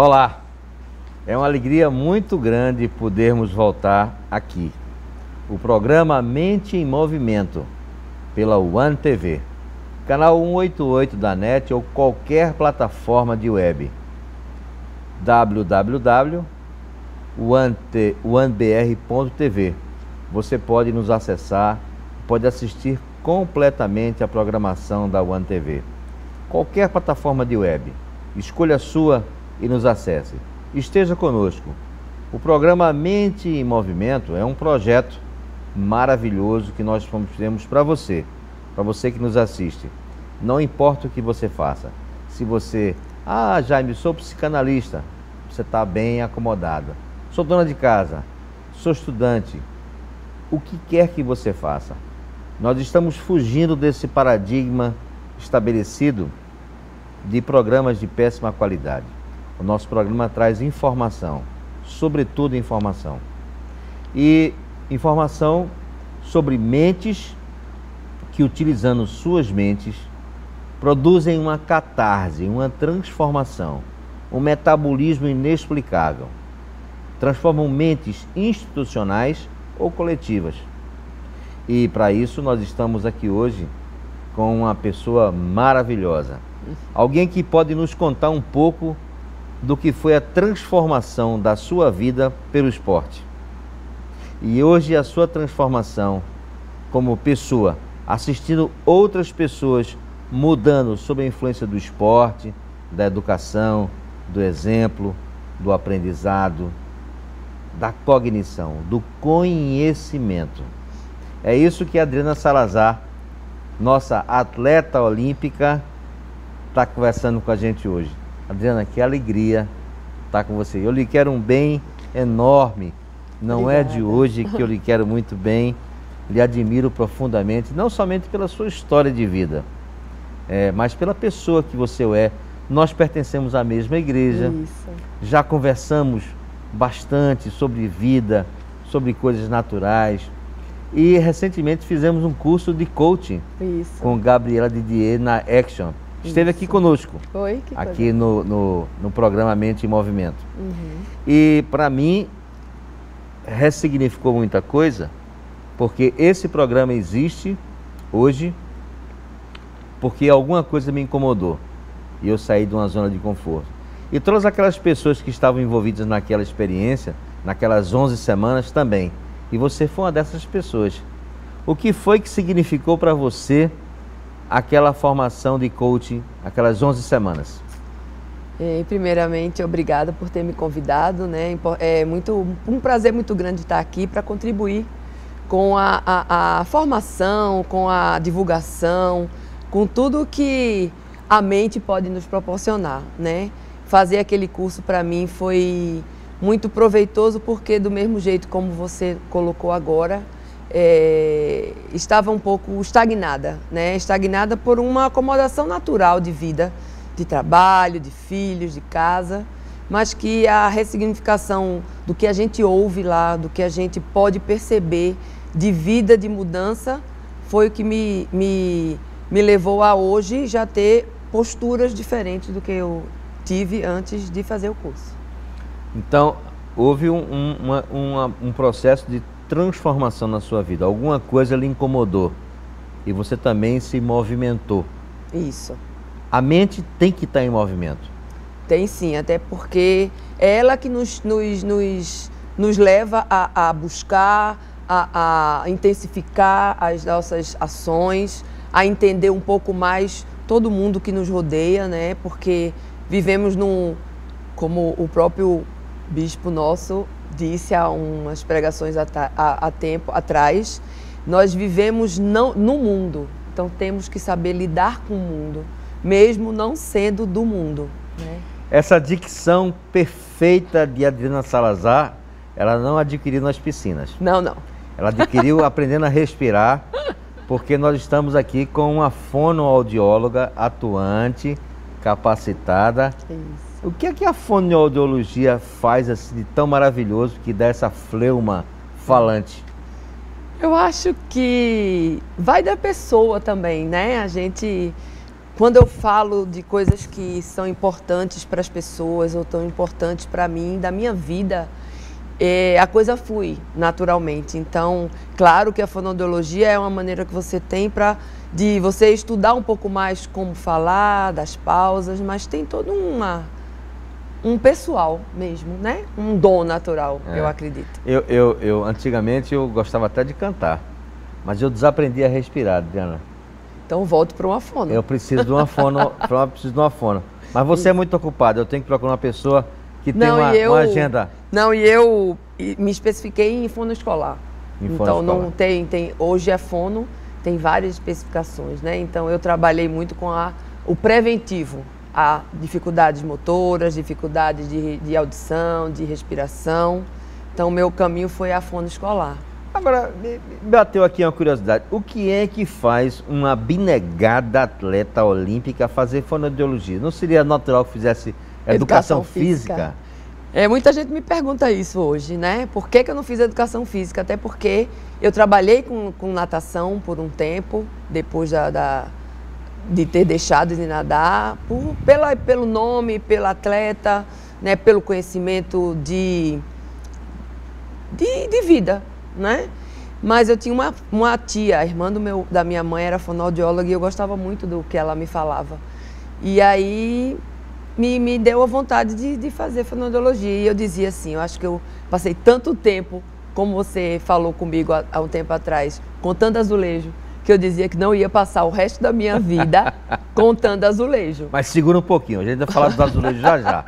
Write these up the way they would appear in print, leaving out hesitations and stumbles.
Olá, é uma alegria muito grande podermos voltar aqui. O programa Mente em Movimento, pela One TV, canal 188 da NET ou qualquer plataforma de web. www.onebr.tv. Você pode nos acessar, pode assistir completamente a programação da One TV. Qualquer plataforma de web, escolha a sua e nos acesse. Esteja conosco. O programa Mente em Movimento é um projeto maravilhoso que nós fizemos para você que nos assiste. Não importa o que você faça. Se você, Jaime, sou psicanalista, você está bem acomodada. Sou dona de casa, sou estudante. O que quer que você faça, nós estamos fugindo desse paradigma estabelecido de programas de péssima qualidade. O nosso programa traz informação, sobretudo informação. E informação sobre mentes que, utilizando suas mentes, produzem uma catarse, uma transformação, um metabolismo inexplicável. Transformam mentes institucionais ou coletivas. E para isso nós estamos aqui hoje com uma pessoa maravilhosa. Alguém que pode nos contar um pouco do que foi a transformação da sua vida pelo esporte. E hoje a sua transformação como pessoa, assistindo outras pessoas mudando sob a influência do esporte, da educação, do exemplo, do aprendizado, da cognição, do conhecimento. É isso que a Adriana Salazar, nossa atleta olímpica, está conversando com a gente hoje. Adriana, que alegria estar com você. Eu lhe quero um bem enorme. Não Obrigada. É de hoje que eu lhe quero muito bem. Lhe admiro profundamente, não somente pela sua história de vida, mas pela pessoa que você é. Nós pertencemos à mesma igreja. Isso. Já conversamos bastante sobre vida, sobre coisas naturais. E recentemente fizemos um curso de coaching com Gabriela Didier na Action. Esteve aqui conosco. Oi, que aqui no programa Mente em Movimento. E para mim ressignificou muita coisa, porque esse programa existe hoje porque alguma coisa me incomodou e eu saí de uma zona de conforto. E todas aquelas pessoas que estavam envolvidas naquela experiência, naquelas 11 semanas também. E você foi uma dessas pessoas. O que foi que significou para você aquela formação de coaching, aquelas 11 semanas? Primeiramente, obrigada por ter me convidado, né? É um prazer muito grande estar aqui para contribuir com a formação, com a divulgação, com tudo que a mente pode nos proporcionar, né? Fazer aquele curso para mim foi muito proveitoso porque, do mesmo jeito como você colocou agora, estava um pouco estagnada, né? Estagnada por uma acomodação natural de vida, de trabalho, de filhos, de casa, mas que a ressignificação do que a gente ouve lá, do que a gente pode perceber de vida, de mudança, foi o que me levou a hoje já ter posturas diferentes do que eu tive antes de fazer o curso. Então, houve um processo de transformação na sua vida. Alguma coisa lhe incomodou e você também se movimentou. Isso. A mente tem que estar em movimento. Tem sim, até porque é ela que nos leva a buscar, a intensificar as nossas ações, a entender um pouco mais todo mundo que nos rodeia, né? Porque vivemos como o próprio bispo nosso disse há umas pregações há tempo atrás, nós vivemos no mundo, então temos que saber lidar com o mundo, mesmo não sendo do mundo, né? Essa dicção perfeita de Adriana Salazar, ela não adquiriu nas piscinas. Não, não. Ela adquiriu aprendendo a respirar, porque nós estamos aqui com uma fonoaudióloga atuante, capacitada. Isso. O que é que a fonoaudiologia faz assim de tão maravilhoso que dá essa fleuma falante? Eu acho que vai da pessoa também, né? A gente quando eu falo de coisas que são importantes para as pessoas ou tão importantes para mim, da minha vida, a coisa flui naturalmente. Então, claro que a fonoaudiologia é uma maneira que você tem de você estudar um pouco mais como falar, das pausas, mas tem todo um pessoal mesmo, né? Um dom natural, eu acredito. Antigamente eu gostava até de cantar, mas eu desaprendi a respirar, Adriana. Então volto para uma fono. Eu preciso de uma fono, Mas você é muito ocupada, eu tenho que procurar uma pessoa que tem uma agenda. Não, e eu me especifiquei em fono escolar. Então não tem, hoje é fono, tem várias especificações, né? Então eu trabalhei muito com o preventivo, a dificuldades motoras, dificuldades de audição, de respiração. Então o meu caminho foi a fono escolar. Agora, me bateu aqui uma curiosidade. O que é que faz uma abnegada atleta olímpica fazer fonoaudiologia? Não seria natural que fizesse educação física? Muita gente me pergunta isso hoje, né? Por que eu não fiz educação física? Até porque eu trabalhei com natação por um tempo, depois de ter deixado de nadar, pelo nome, pelo atleta, né? Pelo conhecimento de vida, né? Mas eu tinha uma tia, a irmã da minha mãe era fonoaudióloga e eu gostava muito do que ela me falava. E aí me deu a vontade de fazer fonoaudiologia. E eu dizia assim, eu acho que eu passei tanto tempo, como você falou comigo há um tempo atrás, contando azulejo, que eu dizia que não ia passar o resto da minha vida contando azulejo. Mas segura um pouquinho, a gente vai falar dos azulejos já.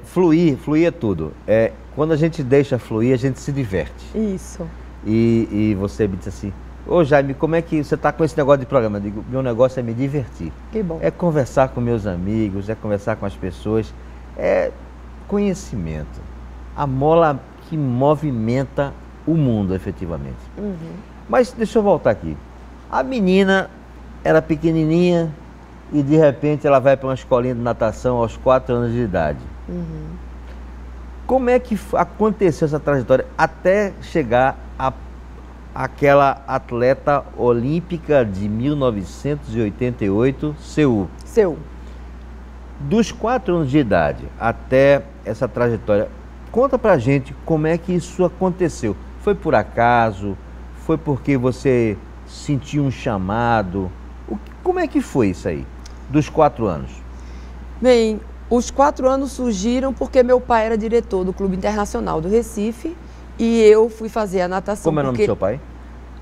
Fluir é tudo. Quando a gente deixa fluir, a gente se diverte. Isso. E você me disse assim, ô Jaime, como é que você está com esse negócio de programa? Eu digo, meu negócio é me divertir. Que bom. É conversar com meus amigos, é conversar com as pessoas, é conhecimento. A mola que movimenta o mundo, efetivamente. Uhum. Mas deixa eu voltar aqui. A menina era pequenininha e de repente ela vai para uma escolinha de natação aos 4 anos de idade. Uhum. Como é que aconteceu essa trajetória até chegar àquela atleta olímpica de 1988, Seul? Seul. Dos 4 anos de idade até essa trajetória, conta pra gente como é que isso aconteceu. Foi por acaso? Foi porque você sentiu um chamado? Como é que foi isso aí, dos 4 anos? Bem, os 4 anos surgiram porque meu pai era diretor do Clube Internacional do Recife e eu fui fazer a natação. Como é o nome do seu pai?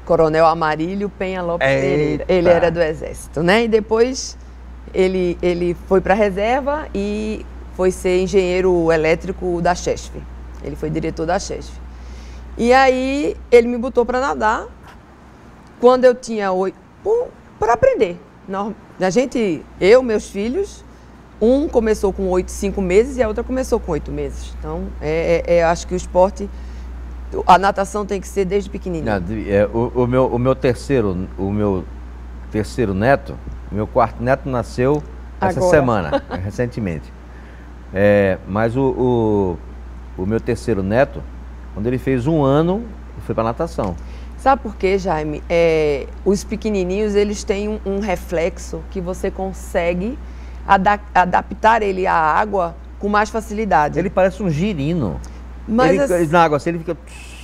Coronel Amarílio Penha Lopes Pereira. Ele era do Exército, né? E depois ele foi para a reserva e foi ser engenheiro elétrico da Chesf. Ele foi diretor da Chesf. E aí ele me botou para nadar quando eu tinha 8, para aprender. Meus filhos, um começou com 5 meses e a outra começou com 8 meses. Então, acho que o esporte, a natação tem que ser desde pequenininho. O meu terceiro neto, meu 4º neto nasceu essa semana, recentemente. Mas o meu 3º neto, quando ele fez 1 ano, foi para natação. Sabe por quê, Jaime? Os pequenininhos, eles têm um reflexo que você consegue adaptar ele à água com mais facilidade. Ele parece um girino. Mas na água assim, ele fica...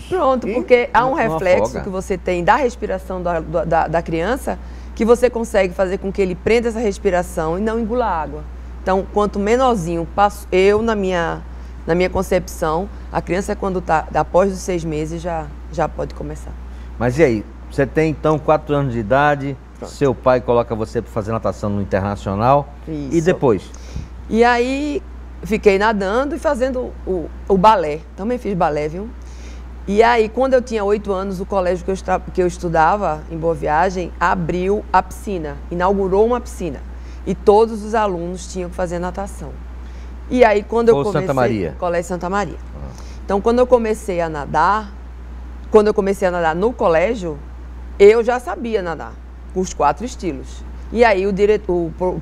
Pronto, porque há um reflexo que você tem da respiração da criança que você consegue fazer com que ele prenda essa respiração e não engula a água. Então, quanto menorzinho, na minha concepção, a criança quando está após os 6 meses já pode começar. Mas e aí, você tem então 4 anos de idade, pronto. Seu pai coloca você para fazer natação no Internacional. Isso. E depois? E aí, fiquei nadando e fazendo o balé. Também fiz balé, viu? E aí, quando eu tinha 8 anos, o colégio que eu estudava, em Boa Viagem, abriu a piscina, inaugurou uma piscina. E todos os alunos tinham que fazer natação. E aí, quando eu comecei... Santa Maria? Colégio Santa Maria. Então, quando eu comecei a nadar no colégio, eu já sabia nadar, os 4 estilos. E aí, o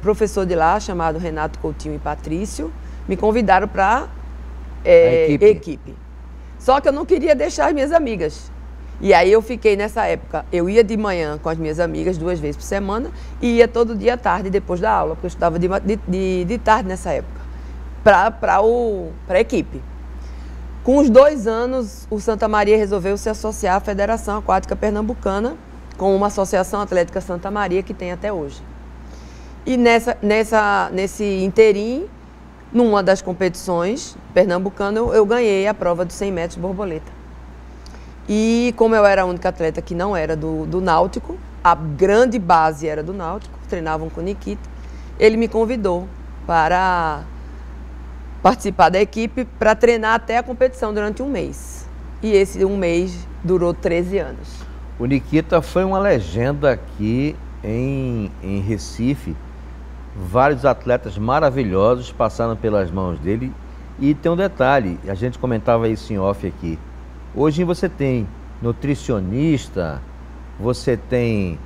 professor de lá, chamado Renato Coutinho e Patrício, me convidaram para equipe. Só que eu não queria deixar as minhas amigas. E aí eu fiquei nessa época, eu ia de manhã com as minhas amigas 2 vezes por semana e ia todo dia à tarde depois da aula, porque eu estudava de tarde nessa época, para a equipe. Com os 2 anos, o Santa Maria resolveu se associar à Federação Aquática Pernambucana, com uma Associação Atlética Santa Maria que tem até hoje. E nesse interim, numa das competições pernambucanas, eu ganhei a prova dos 100 metros borboleta. E como eu era a única atleta que não era do Náutico, a grande base era do Náutico, treinavam com o Nikita, ele me convidou para participar da equipe para treinar até a competição durante 1 mês. E esse 1 mês durou 13 anos. O Nikita foi uma legenda aqui em Recife. Vários atletas maravilhosos passaram pelas mãos dele. E tem um detalhe, a gente comentava isso em off aqui. Hoje você tem nutricionista, você tem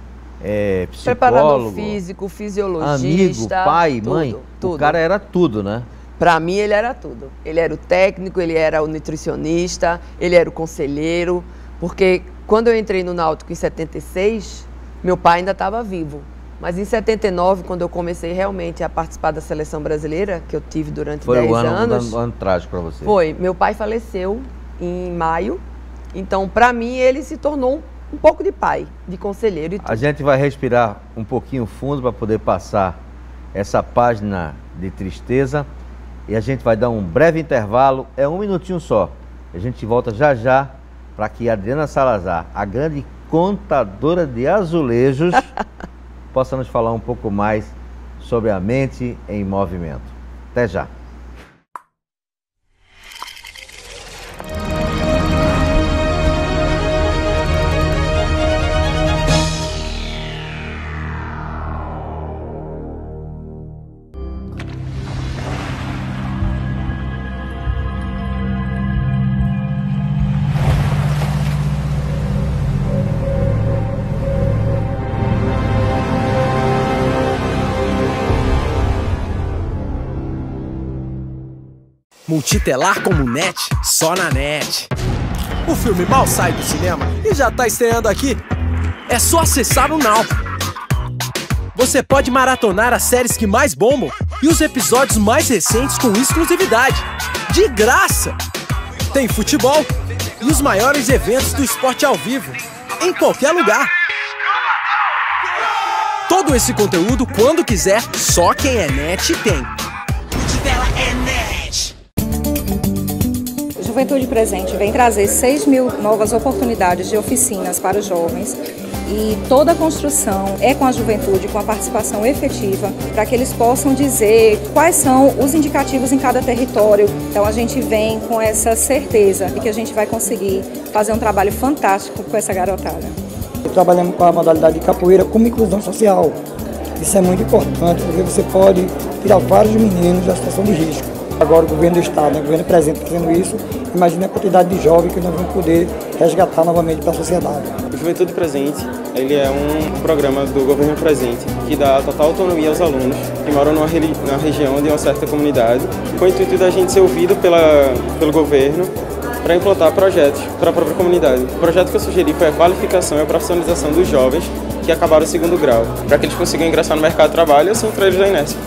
psicólogo, preparador físico, fisiologista, amigo, pai, mãe. Tudo. O cara era tudo, né? Para mim ele era tudo. Ele era o técnico, ele era o nutricionista, ele era o conselheiro, porque quando eu entrei no Náutico em 76, meu pai ainda estava vivo. Mas em 79, quando eu comecei realmente a participar da seleção brasileira, que eu tive durante 10 anos... Foi um ano trágico para você. Foi. Meu pai faleceu em maio, então para mim ele se tornou um pouco de pai, de conselheiro e tudo. A gente vai respirar um pouquinho fundo para poder passar essa página de tristeza e a gente vai dar um breve intervalo, é 1 minutinho só. A gente volta já já para que a Adriana Salazar, a grande contadora de azulejos, possa nos falar um pouco mais sobre a mente em movimento. Até já. Multitelar como net, só na net. O filme mal sai do cinema e já tá estreando aqui. É só acessar o Now. Você pode maratonar as séries que mais bombam e os episódios mais recentes com exclusividade. De graça! Tem futebol e os maiores eventos do esporte ao vivo, em qualquer lugar. Todo esse conteúdo, quando quiser, só quem é net tem. Multitela é net. Juventude Presente vem trazer 6.000 novas oportunidades de oficinas para os jovens e toda a construção é com a juventude, com a participação efetiva, para que eles possam dizer quais são os indicativos em cada território. Então a gente vem com essa certeza de que a gente vai conseguir fazer um trabalho fantástico com essa garotada. Trabalhamos com a modalidade de capoeira como inclusão social. Isso é muito importante, porque você pode tirar vários meninos da situação de risco. Agora o governo do estado, o governo presente fazendo isso, imagina a quantidade de jovens que nós vamos poder resgatar novamente para a sociedade. O Juventude Presente, ele é um programa do governo presente que dá total autonomia aos alunos que moram na região de uma certa comunidade, com o intuito da gente ser ouvido pelo governo para implantar projetos para a própria comunidade. O projeto que eu sugeri foi a qualificação e a profissionalização dos jovens que acabaram o 2º grau, para que eles consigam ingressar no mercado de trabalho e assim para eles da inércia.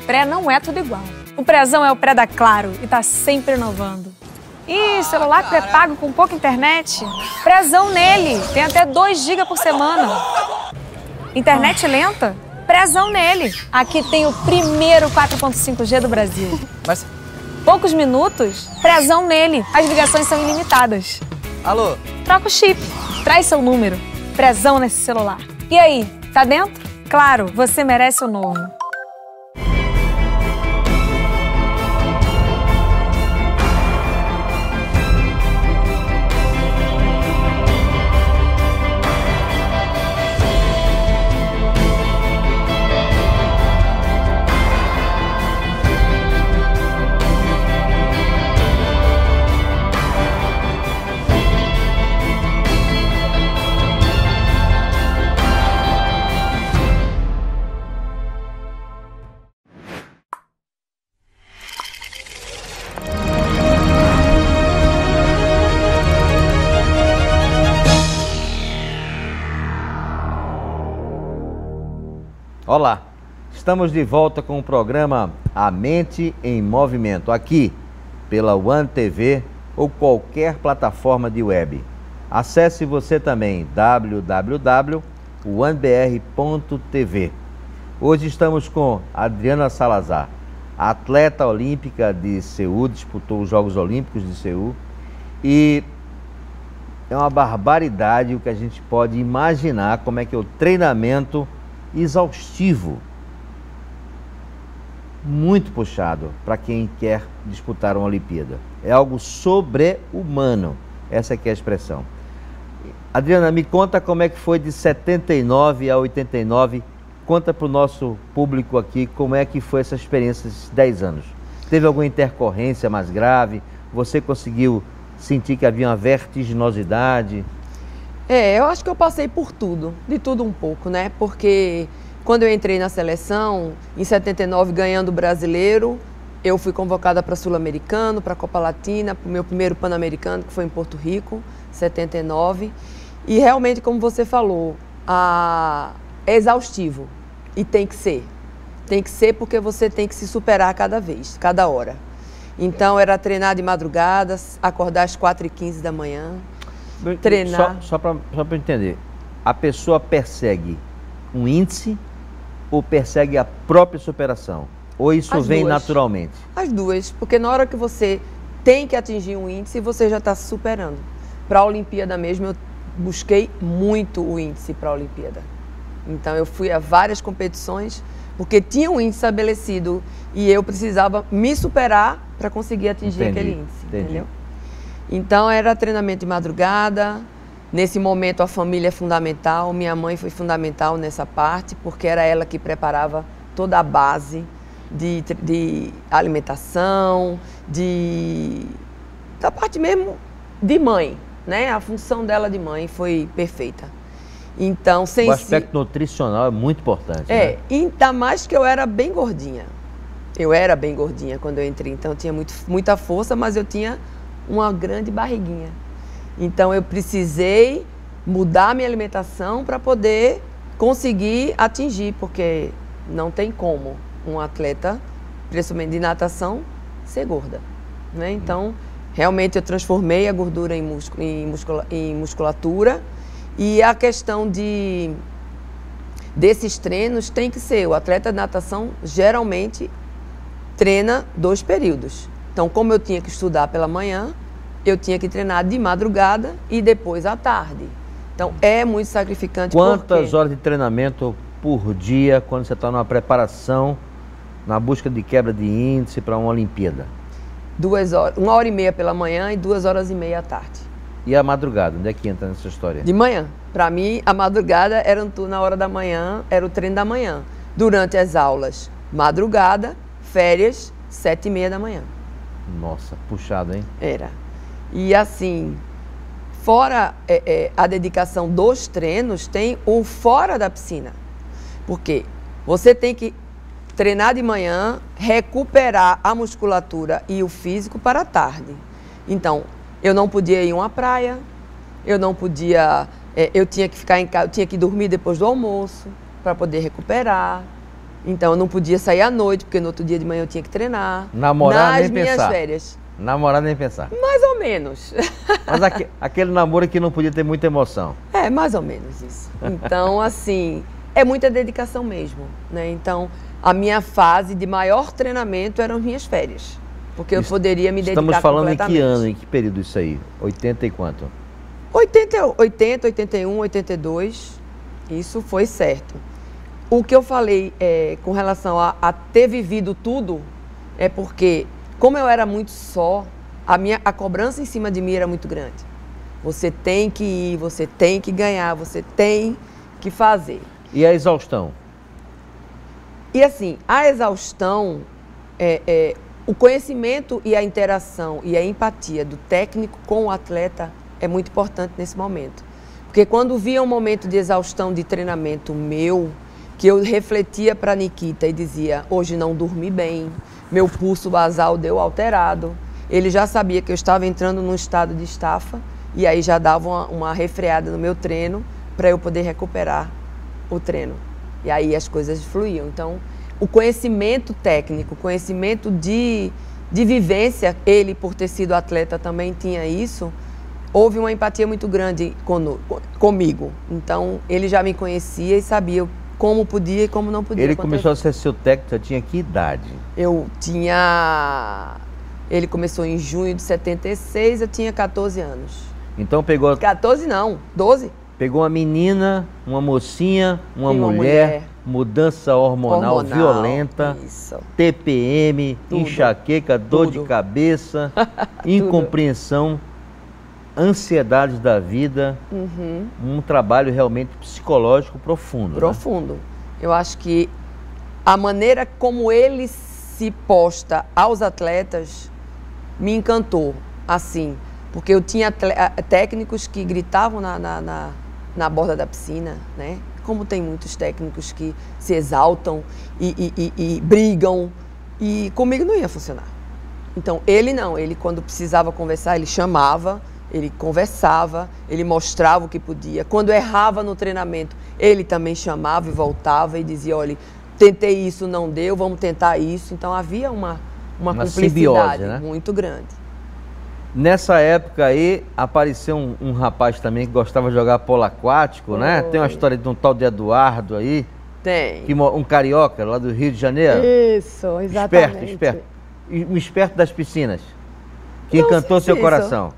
Pré não é tudo igual. O Prezão é o pré da Claro e tá sempre inovando. Ih, celular pré-pago com pouca internet? Prezão nele, tem até 2 GB por semana. Internet lenta? Prezão nele. Aqui tem o primeiro 4.5G do Brasil. Mas... poucos minutos? Prezão nele. As ligações são ilimitadas. Alô? Troca o chip. Traz seu número. Prezão nesse celular. E aí, tá dentro? Claro, você merece o novo. Olá, estamos de volta com o programa A Mente em Movimento, aqui pela One TV ou qualquer plataforma de web. Acesse você também www.onebr.tv. Hoje estamos com Adriana Salazar, atleta olímpica de Seul, disputou os Jogos Olímpicos de Seul, e é uma barbaridade o que a gente pode imaginar como é que é o treinamento exaustivo, muito puxado para quem quer disputar uma Olimpíada. É algo sobre-humano, essa é que é a expressão. Adriana, me conta como é que foi de 79 a 89, conta para o nosso público aqui como é que foi essa experiência desses 10 anos. Teve alguma intercorrência mais grave? Você conseguiu sentir que havia uma vertiginosidade? Eu acho que eu passei por tudo, de tudo um pouco, né? Porque quando eu entrei na seleção, em 79, ganhando o brasileiro, eu fui convocada para Sul-Americano, para a Copa Latina, para o meu primeiro Pan-Americano, que foi em Porto Rico, 79. E realmente, como você falou, é exaustivo. E tem que ser. Tem que ser porque você tem que se superar cada vez, cada hora. Então, era treinar de madrugada, acordar às 4h15 da manhã, treinar. Só para entender, a pessoa persegue um índice ou persegue a própria superação? Ou isso vem naturalmente? As duas, porque na hora que você tem que atingir um índice, você já está se superando. Para a Olimpíada mesmo, eu busquei muito o índice para a Olimpíada. Então, eu fui a várias competições, porque tinha um índice estabelecido e eu precisava me superar para conseguir atingir aquele índice, entendeu? Então, era treinamento de madrugada. Nesse momento, a família é fundamental. Minha mãe foi fundamental nessa parte, porque era ela que preparava toda a base de alimentação, da parte mesmo de mãe, né? A função dela de mãe foi perfeita. Então, o aspecto nutricional é muito importante. Né? Ainda mais que eu era bem gordinha. Eu era bem gordinha quando eu entrei, então eu tinha muita força, mas eu tinha uma grande barriguinha. Então eu precisei mudar minha alimentação para poder conseguir atingir, porque não tem como um atleta, principalmente de natação, ser gorda, né? Então, realmente eu transformei a gordura em musculatura, e a questão desses treinos tem que ser, o atleta de natação geralmente treina 2 períodos. Então, como eu tinha que estudar pela manhã, eu tinha que treinar de madrugada e depois à tarde. Então, é muito sacrificante. Quantas horas de treinamento por dia quando você está numa preparação, na busca de quebra de índice para uma Olimpíada? 2 horas, 1h30 pela manhã e 2h30 à tarde. E a madrugada, onde é que entra nessa história? De manhã. Para mim, a madrugada era na hora da manhã, era o treino da manhã. Durante as aulas, madrugada, férias, 7h30 da manhã. Nossa, puxado, hein? Era. E assim, fora a dedicação dos treinos, tem o fora da piscina. Porque você tem que treinar de manhã, recuperar a musculatura e o físico para a tarde. Então, eu não podia ir a uma praia, eu não podia, eu tinha que ficar em casa, eu tinha que dormir depois do almoço para poder recuperar. Então, eu não podia sair à noite, porque no outro dia de manhã eu tinha que treinar. Namorar nas nem minhas pensar. Férias. Namorar nem pensar. Mais ou menos. Mas aquele namoro que não podia ter muita emoção. Mais ou menos isso. Então, assim, é muita dedicação mesmo, né? Então, a minha fase de maior treinamento eram as minhas férias. Porque eu poderia me dedicar completamente. Estamos falando em que ano, em que período isso aí? 80 e quanto? 80, 81, 82, isso foi certo. O que eu falei com relação a ter vivido tudo é porque, como eu era muito só, a cobrança em cima de mim era muito grande. Você tem que ir, você tem que ganhar, você tem que fazer. E a exaustão? E assim, a exaustão, o conhecimento e a interação e a empatia do técnico com o atleta é muito importante nesse momento. Porque quando via um momento de exaustão de treinamento meu, que eu refletia para a Nikita e dizia, hoje não dormi bem, meu pulso basal deu alterado, ele já sabia que eu estava entrando num estado de estafa e aí já dava uma refreada no meu treino para eu poder recuperar o treino. E aí as coisas fluíam. Então, o conhecimento técnico, o conhecimento de vivência, ele, por ter sido atleta, também tinha isso. Houve uma empatia muito grande comigo. Então, ele já me conhecia e sabia como podia e como não podia Ele acontecer. começou a ser seu técnico, você tinha que idade? Ele começou em junho de 76, eu tinha 14 anos. Então pegou... 14 não, 12. Pegou uma menina, uma mocinha, uma E uma mulher, mudança hormonal violenta, isso. TPM, Tudo. enxaqueca, dor de cabeça, incompreensão, ansiedades da vida, um trabalho realmente psicológico profundo. Profundo. Né? Eu acho que a maneira como ele se posta aos atletas me encantou, assim, porque eu tinha técnicos que gritavam na borda da piscina, né? Como tem muitos técnicos que se exaltam e brigam, e comigo não ia funcionar. Então, ele não, ele quando precisava conversar, ele chamava, ele conversava, ele mostrava o que podia. Quando errava no treinamento, ele também chamava e voltava e dizia, olha, tentei isso, não deu, vamos tentar isso. Então, havia uma cumplicidade simbiose, né? muito grande. Nessa época aí, apareceu um rapaz também que gostava de jogar polo aquático, né? Tem uma história de um tal de Eduardo aí. Tem. Um carioca lá do Rio de Janeiro. Isso, exatamente. Esperto. Um esperto das piscinas. Que encantou seu coração.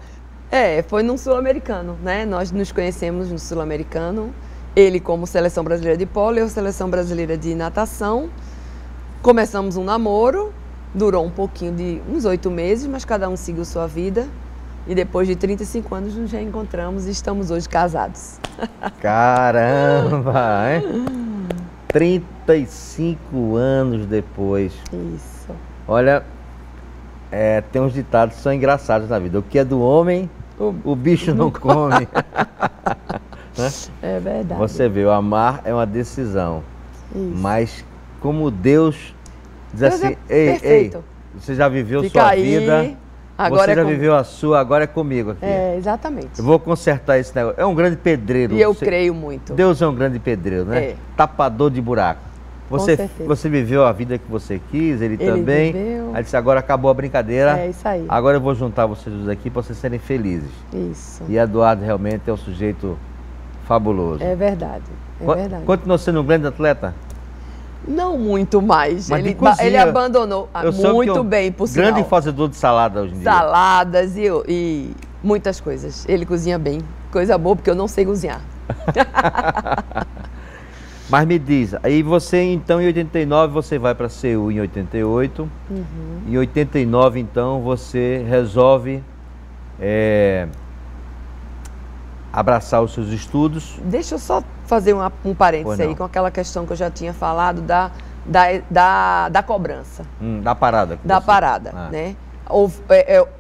Foi num Sul-Americano, né? Nós nos conhecemos no Sul-Americano. Ele como seleção brasileira de polo, eu seleção brasileira de natação. Começamos um namoro. Durou um pouquinho de uns 8 meses, mas cada um seguiu sua vida. E depois de 35 anos nos reencontramos e estamos hoje casados. Caramba, hein? 35 anos depois. Isso. Olha, tem uns ditados que são engraçados na vida. O que é do homem, o bicho não come. Né? É verdade. Você vê, o amar é uma decisão. Isso. Mas como Deus... Diz assim, perfeito. Ei, você já viveu Fica sua aí, vida, agora você é já comigo. viveu a sua, agora é comigo aqui. Exatamente. Eu vou consertar esse negócio. É um grande pedreiro. E eu creio muito. Deus é um grande pedreiro, né? Tapador de buraco. Você viveu a vida que você quis, ele também. Viveu. Aí disse, agora acabou a brincadeira. É isso aí. Agora eu vou juntar vocês dois aqui para vocês serem felizes. Isso. E Eduardo realmente é um sujeito fabuloso. É verdade. Verdade. Continua sendo um grande atleta? Não muito mais. Mas Ele abandonou muito bem, por sinal. Grande fazedor de salada hoje em dia. Saladas e muitas coisas. Ele cozinha bem. Coisa boa, porque eu não sei cozinhar. Mas me diz, aí você então em 89 você vai para a CU em 88. Em 89 então você resolve abraçar os seus estudos. Deixa eu só fazer um parênteses aí com aquela questão que eu já tinha falado da cobrança. Da parada. Da parada, né?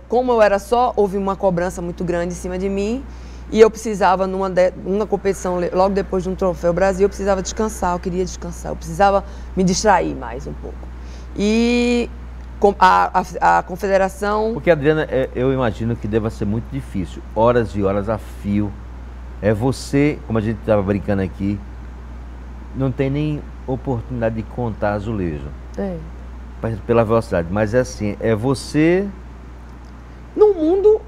Como eu era só, houve uma cobrança muito grande em cima de mim e eu precisava, numa competição, logo depois de um Troféu Brasil, eu precisava descansar, eu queria descansar, eu precisava me distrair mais um pouco. E a confederação... Porque, Adriana, eu imagino que deva ser muito difícil, horas e horas a fio. Você, como a gente estava brincando aqui, não tem nem oportunidade de contar azulejo. Pela velocidade. Mas é assim, você... No mundo...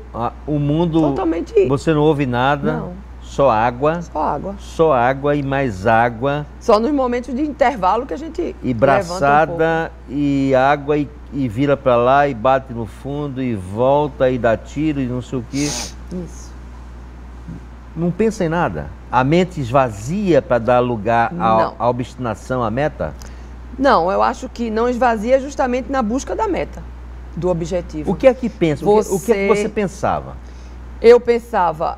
o mundo... Totalmente... Você não ouve nada. Não. Só água. Só água. Só água e mais água. Só nos momentos de intervalo que a gente e braçada e água e vira para lá e bate no fundo e volta e dá tiro e não sei o quê. Isso. Não pensa em nada? A mente esvazia para dar lugar à obstinação, à meta? Não, eu acho que não esvazia justamente na busca da meta, do objetivo. O que é que pensa? O que é que você pensava? Eu pensava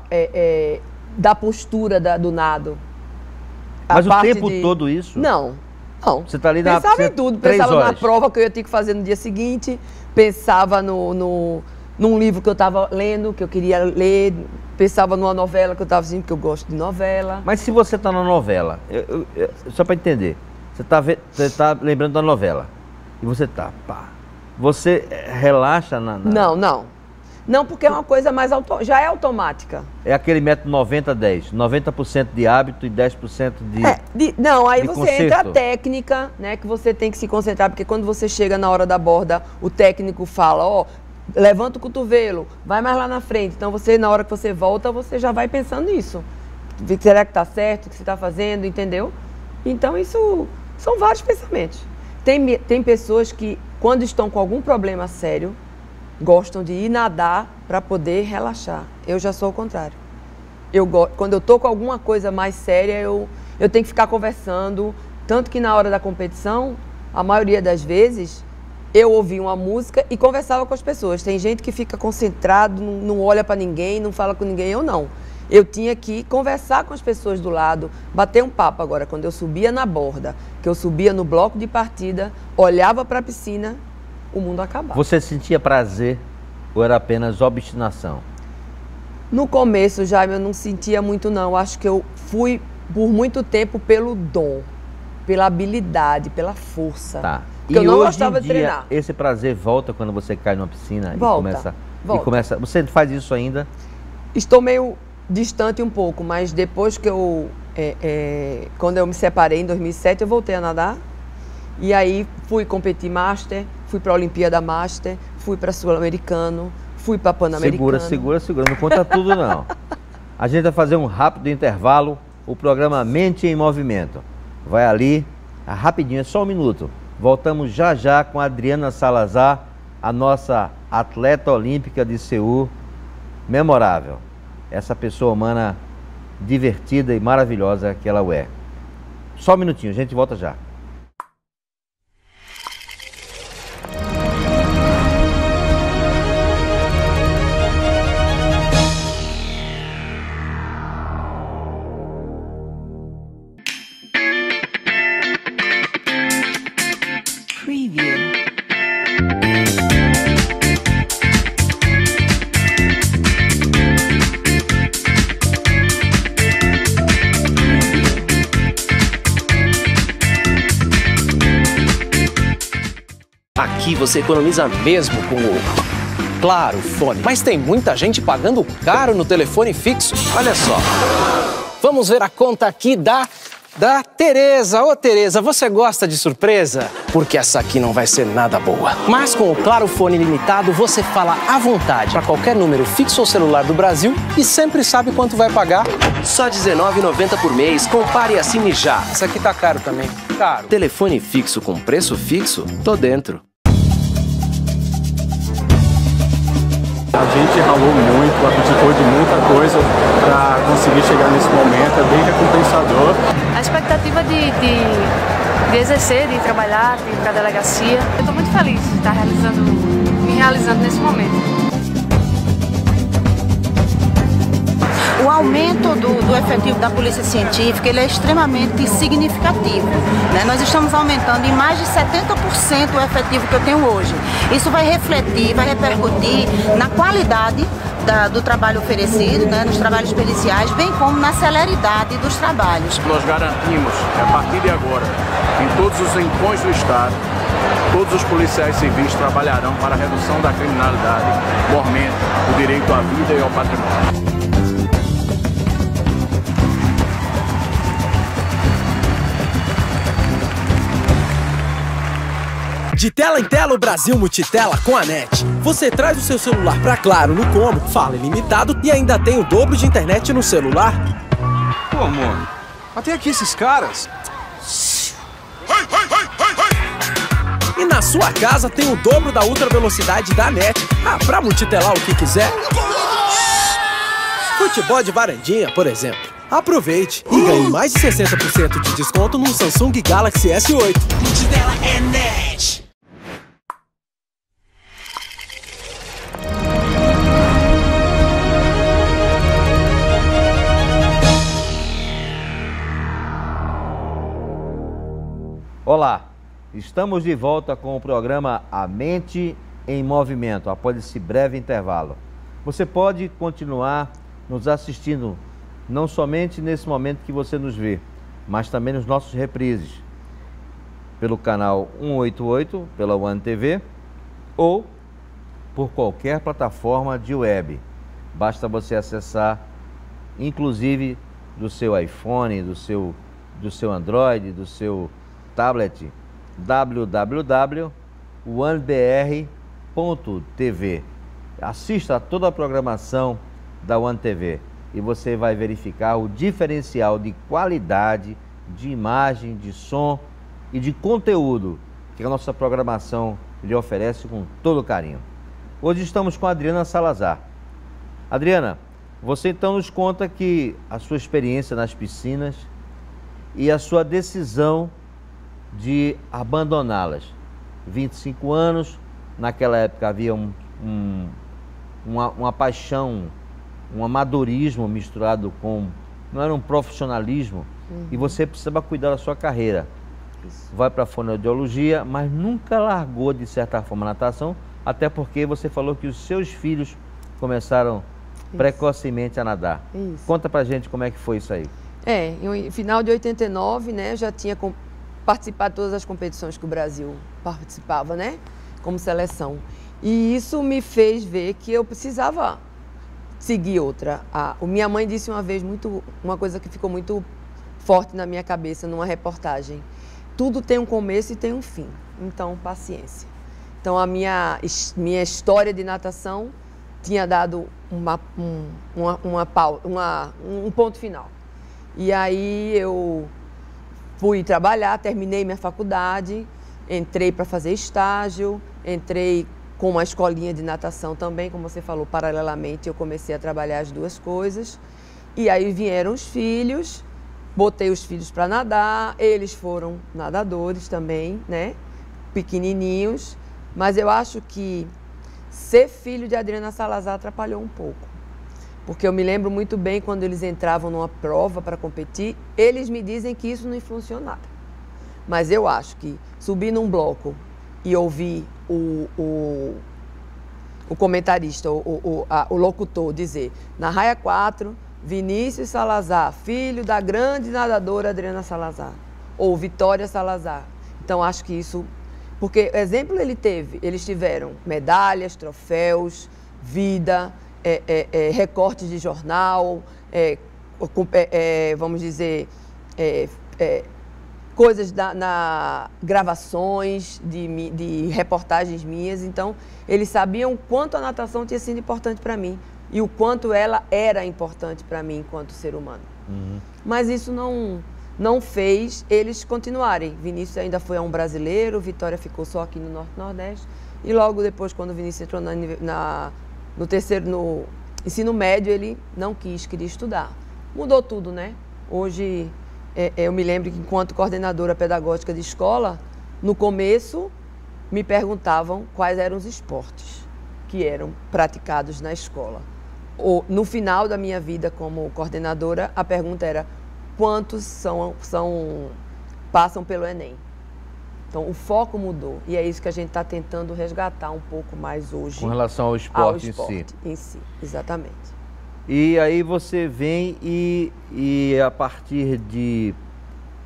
da postura do nado. Mas o tempo todo isso? Não. Você está ali pensava em tudo. Pensava na prova que eu ia ter que fazer no dia seguinte. Pensava num livro que eu estava lendo, que eu queria ler. Pensava numa novela que eu estava assistindo, porque eu gosto de novela. Mas se você está na novela, só para entender, você tá lembrando da novela. E você tá, pá. Você relaxa na... Não. Não, porque é uma coisa mais já é automática. É aquele método 90-10, 90% de hábito e 10% de não, aí de você conserto. entra a técnica, né, que você tem que se concentrar, porque quando você chega na hora da borda, o técnico fala, ó, levanta o cotovelo, vai mais lá na frente. Então você, na hora que você volta, você já vai pensando nisso. Será que tá certo o que você está fazendo, entendeu? Então isso são vários pensamentos. Tem pessoas que, quando estão com algum problema sério, gostam de ir nadar para poder relaxar. Eu já sou o contrário. Quando eu tô com alguma coisa mais séria, eu tenho que ficar conversando. Tanto que na hora da competição, a maioria das vezes, eu ouvia uma música e conversava com as pessoas. Tem gente que fica concentrado, não olha para ninguém, não fala com ninguém, eu não. Eu tinha que conversar com as pessoas do lado, bater um papo. Agora, quando eu subia na borda, que eu subia no bloco de partida, olhava para a piscina, o mundo acabava. Você sentia prazer ou era apenas obstinação? No começo, Jaime, eu não sentia muito não. Acho que eu fui por muito tempo pelo dom, pela habilidade, pela força. Tá. Porque eu não gostava de treinar. Esse prazer volta quando você cai numa piscina volta. E começa. Você faz isso ainda? Estou meio distante um pouco, mas depois que quando eu me separei em 2007, eu voltei a nadar. E aí fui competir Master, fui para a Olimpíada Master, fui para Sul-Americano, fui para Pan-Americano. Segura, não conta tudo não. A gente vai fazer um rápido intervalo, o programa Mente em Movimento. Vai ali, rapidinho, é só um minuto. Voltamos já com a Adriana Salazar, a nossa atleta olímpica de Seul, memorável. Essa pessoa humana divertida e maravilhosa que ela é. Só um minutinho, a gente volta já. Aqui você economiza mesmo com o Claro Fone. Mas tem muita gente pagando caro no telefone fixo. Olha só. Vamos ver a conta aqui da Tereza. Ô Tereza, você gosta de surpresa? Porque essa aqui não vai ser nada boa. Mas com o Claro Fone Ilimitado, você fala à vontade para qualquer número fixo ou celular do Brasil e sempre sabe quanto vai pagar. Só R$19,90 por mês. Compare e assine já. Isso aqui tá caro também. Caro. Telefone fixo com preço fixo? Tô dentro. A gente ralou muito, acreditou de muita coisa para conseguir chegar nesse momento, é bem recompensador. A expectativa de exercer, de trabalhar, de ir para a delegacia, eu estou muito feliz de estar me realizando nesse momento. O aumento do efetivo da Polícia Científica ele é extremamente significativo, né? Nós estamos aumentando em mais de 70% o efetivo que eu tenho hoje. Isso vai refletir, vai repercutir na qualidade do trabalho oferecido, né, nos trabalhos periciais, bem como na celeridade dos trabalhos. Nós garantimos que a partir de agora, em todos os rincões do Estado, todos os policiais civis trabalharão para a redução da criminalidade, o aumento do direito à vida e ao patrimônio. De tela em tela, o Brasil Multitela com a NET. Você traz o seu celular pra Claro no combo, fala ilimitado e ainda tem o dobro de internet no celular. Pô, amor, até aqui esses caras. E na sua casa tem o dobro da ultra velocidade da NET. Pra multitelar o que quiser. Futebol de varandinha, por exemplo. Aproveite e ganhe mais de 60% de desconto no Samsung Galaxy S8. Multitela é NET. Olá, estamos de volta com o programa A Mente em Movimento, após esse breve intervalo. Você pode continuar nos assistindo, não somente nesse momento que você nos vê, mas também nos nossos reprises, pelo canal 188, pela One TV, ou por qualquer plataforma de web. Basta você acessar, inclusive do seu iPhone, do seu Android, do seu tablet, www.onebr.tv. Assista a toda a programação da One TV e você vai verificar o diferencial de qualidade, de imagem, de som e de conteúdo que a nossa programação lhe oferece com todo carinho. Hoje estamos com a Adriana Salazar. Adriana, você então nos conta que a sua experiência nas piscinas e a sua decisão de abandoná-las. 25 anos, naquela época havia uma paixão, um amadorismo misturado com, não era um profissionalismo, e você precisava cuidar da sua carreira. Vai para a fonoaudiologia, mas nunca largou de certa forma a natação, até porque você falou que os seus filhos começaram precocemente a nadar. Conta pra gente como é que foi isso aí. No final de 89, né, já tinha participado de todas as competições que o Brasil participava, né, como seleção. E isso me fez ver que eu precisava seguir outra. Minha mãe disse uma vez uma coisa que ficou muito forte na minha cabeça numa reportagem. Tudo tem um começo e tem um fim, então paciência. Então a minha história de natação tinha dado um ponto final. E aí eu fui trabalhar, terminei minha faculdade, entrei para fazer estágio, entrei com uma escolinha de natação também, como você falou, paralelamente eu comecei a trabalhar as duas coisas. E aí vieram os filhos, botei os filhos para nadar, eles foram nadadores também, né, pequenininhos, mas eu acho que ser filho de Adriana Salazar atrapalhou um pouco. Porque eu me lembro muito bem quando eles entravam numa prova para competir, eles me dizem que isso não influenciou nada. Mas eu acho que subir num bloco e ouvir o comentarista, o locutor dizer, na raia 4, Vinícius Salazar, filho da grande nadadora Adriana Salazar, ou Vitória Salazar. Então acho que isso... Porque exemplo eles tiveram medalhas, troféus, vida, recortes de jornal, vamos dizer, coisas gravações de reportagens minhas. Então, eles sabiam o quanto a natação tinha sido importante para mim e o quanto ela era importante para mim enquanto ser humano. Mas isso não fez eles continuarem. Vinícius ainda foi a um brasileiro, Vitória ficou só aqui no Norte-Nordeste. E logo depois, quando o Vinícius entrou no ensino médio, ele não queria estudar. Mudou tudo, né? Hoje, eu me lembro que enquanto coordenadora pedagógica de escola, no começo, me perguntavam quais eram os esportes que eram praticados na escola. No final da minha vida como coordenadora, a pergunta era quantos passam pelo Enem. Então, o foco mudou e é isso que a gente está tentando resgatar um pouco mais hoje. Com relação ao esporte em si. Exatamente. E aí você vem e a partir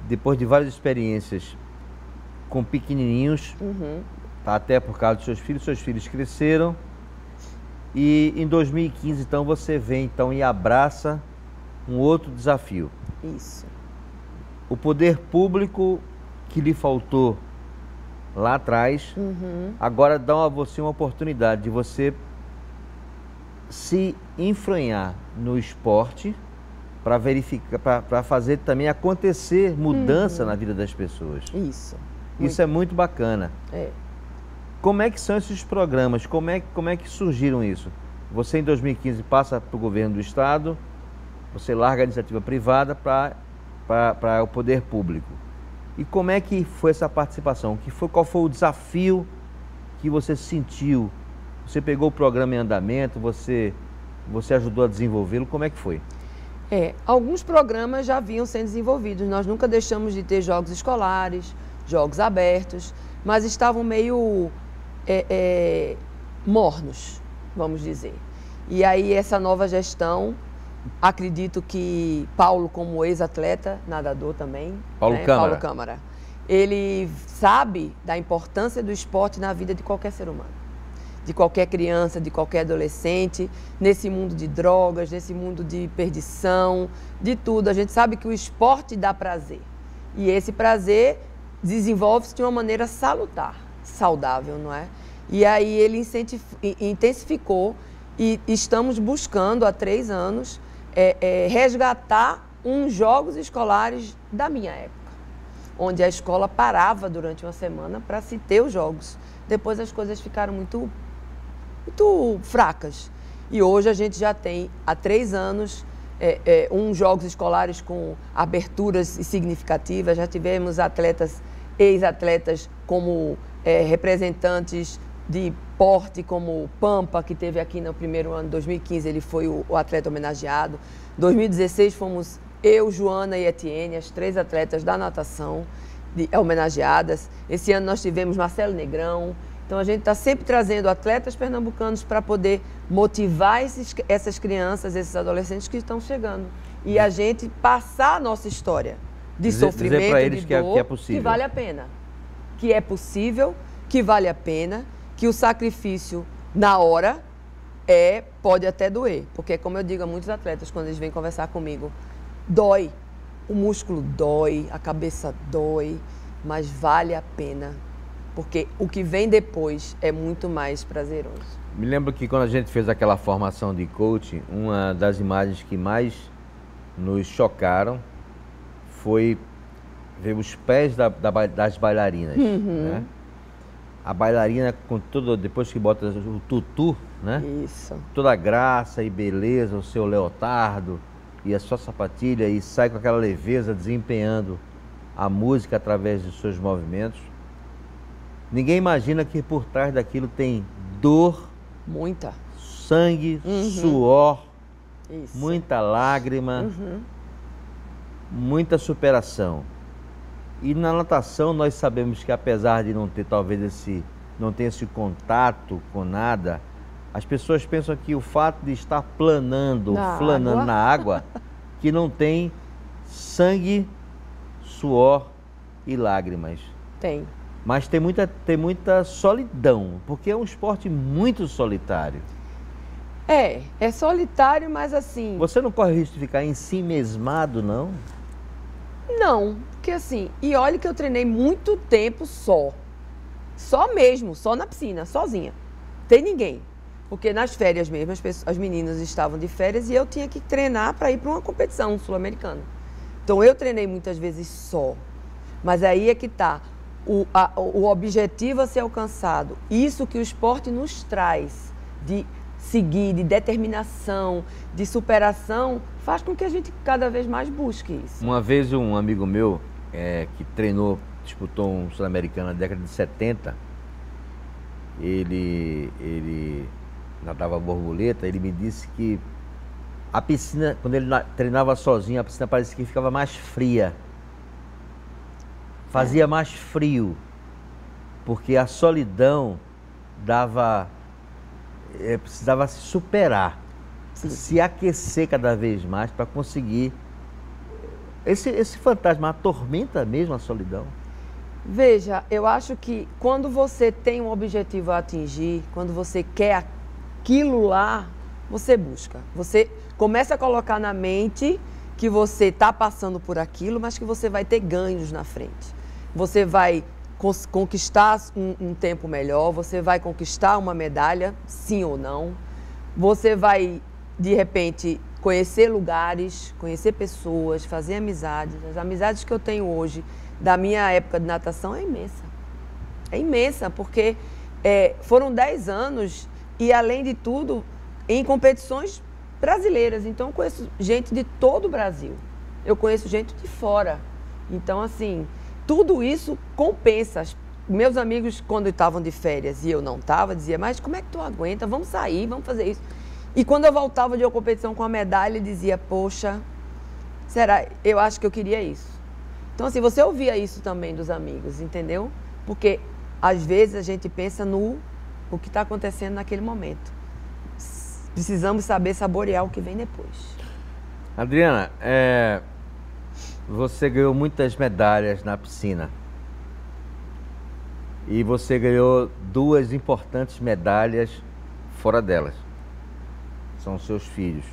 depois de várias experiências com pequenininhos, até por causa dos seus filhos cresceram, e em 2015, então, você vem então, e abraça um outro desafio. Isso. O poder público que lhe faltou lá atrás, agora dá a você uma oportunidade de você se enfronhar no esporte para verificar, para fazer também acontecer mudança na vida das pessoas. Isso é muito bacana. Como é que são esses programas? Como é que surgiram isso? Você em 2015 passa para o governo do estado, você larga a iniciativa privada para o poder público. E como é que foi essa participação? Qual foi o desafio que você sentiu? Você pegou o programa em andamento, você ajudou a desenvolvê-lo, como é que foi? Alguns programas já vinham sendo desenvolvidos. Nós nunca deixamos de ter jogos escolares, jogos abertos, mas estavam meio mornos, vamos dizer. E aí essa nova gestão, acredito que Paulo, como ex-atleta, nadador também, Paulo Câmara, ele sabe da importância do esporte na vida de qualquer ser humano. de qualquer criança, de qualquer adolescente, nesse mundo de drogas, nesse mundo de perdição, de tudo. A gente sabe que o esporte dá prazer. E esse prazer desenvolve-se de uma maneira salutar, saudável, não é? E aí ele intensificou e estamos buscando há 3 anos resgatar uns jogos escolares da minha época, onde a escola parava durante uma semana para se ter os jogos. Depois as coisas ficaram muito fracas. E hoje a gente já tem, há 3 anos, uns jogos escolares com aberturas significativas. Já tivemos atletas, ex-atletas, como representantes de porte, como o Pampa, que teve aqui no primeiro ano, 2015, ele foi o atleta homenageado. 2016 fomos eu, Joana e Etienne, as 3 atletas da natação homenageadas. Esse ano nós tivemos Marcelo Negrão. Então a gente está sempre trazendo atletas pernambucanos para poder motivar essas crianças, esses adolescentes que estão chegando. E a gente passar a nossa história de sofrimento, dizer para eles de dor, que é possível. Que vale a pena. Que é possível, que vale a pena, que o sacrifício na hora pode até doer. Porque, como eu digo a muitos atletas quando eles vêm conversar comigo, dói. O músculo dói, a cabeça dói, mas vale a pena. Porque o que vem depois é muito mais prazeroso. Me lembro que quando a gente fez aquela formação de coaching, uma das imagens que mais nos chocaram foi ver os pés das bailarinas. Né? A bailarina, com tudo, depois que bota o tutu, né? Isso. Toda a graça e beleza, o seu leotardo e a sua sapatilha, e sai com aquela leveza desempenhando a música através dos seus movimentos. Ninguém imagina que por trás daquilo tem dor, muita, sangue, suor, isso, muita lágrima, muita superação. E na natação nós sabemos que, apesar de não ter talvez não ter esse contato com nada, as pessoas pensam que o fato de estar planando, flanando na água, que não tem sangue, suor e lágrimas. Tem. Mas tem muita solidão, porque é um esporte muito solitário. É solitário, mas assim... Você não corre risco de ficar ensimesmado, não? Não, porque assim, e olha que eu treinei muito tempo só mesmo, só na piscina, sozinha. Tem ninguém. Porque nas férias mesmo, as meninas estavam de férias e eu tinha que treinar para ir para uma competição sul-americana. Então eu treinei muitas vezes só. Mas aí é que está. O objetivo a ser alcançado, isso que o esporte nos traz, de seguir, de determinação, de superação, faz com que a gente cada vez mais busque isso. Uma vez um amigo meu, que disputou um sul-americano na década de 70, ele nadava borboleta, ele me disse que a piscina, quando ele treinava sozinho, a piscina parecia que ficava mais fria. Fazia mais frio, porque a solidão precisava se superar, se aquecer cada vez mais para conseguir. Esse fantasma atormenta mesmo a solidão? Veja, eu acho que quando você tem um objetivo a atingir, quando você quer aquilo lá, você busca. Você começa a colocar na mente que você está passando por aquilo, mas que você vai ter ganhos na frente. Você vai conquistar um tempo melhor, você vai conquistar uma medalha, sim ou não. Você vai, de repente, conhecer lugares, conhecer pessoas, fazer amizades. As amizades que eu tenho hoje, da minha época de natação, é imensa. É imensa, porque foram 10 anos e, além de tudo, em competições brasileiras. Então, eu conheço gente de todo o Brasil. Eu conheço gente de fora. Então, assim, tudo isso compensa. Meus amigos, quando estavam de férias e eu não estava, diziam, mas como é que tu aguenta? Vamos sair, vamos fazer isso. E quando eu voltava de uma competição com a medalha, dizia, poxa, será? Eu acho que eu queria isso. Então, assim, você ouvia isso também dos amigos, entendeu? Porque, às vezes, a gente pensa no que está acontecendo naquele momento. Precisamos saber saborear o que vem depois. Adriana, você ganhou muitas medalhas na piscina. E você ganhou 2 importantes medalhas fora delas. São seus filhos.